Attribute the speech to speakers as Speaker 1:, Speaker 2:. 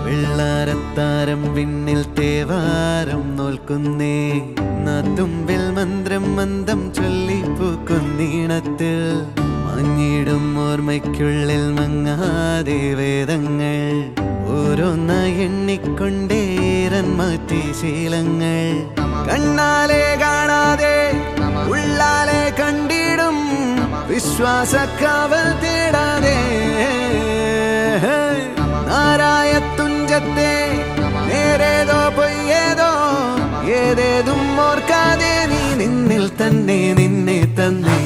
Speaker 1: വെള്ളാരത്താരം വിണ്ണിൽ തേവാരം നോൽക്കുന്നേ തുമ്പിൽ മന്ത്രം മന്ദം ചൊല്ലിപ്പൂക്കുന്നീണത്തിൽ മഞ്ഞിടും ഓർമ്മയ്ക്കുള്ളിൽ മങ്ങാതെ വേദങ്ങൾ ഓരോന്നായി എണ്ണിക്കൊണ്ടേരൻ മാറ്റി ശീലങ്ങൾ കണ്ണാലെ കാണാതെ ഉള്ളാലെ കണ്ടിടും വിശ്വാസക്കാവൽ തേടാതെ നാരായ തുഞ്ചത്തെ നേരേതോ പൊയ്യേതോ ഏതേതും ഓർക്കാതെ നീ നിന്നിൽ തന്നെ നിന്നെ തന്നെ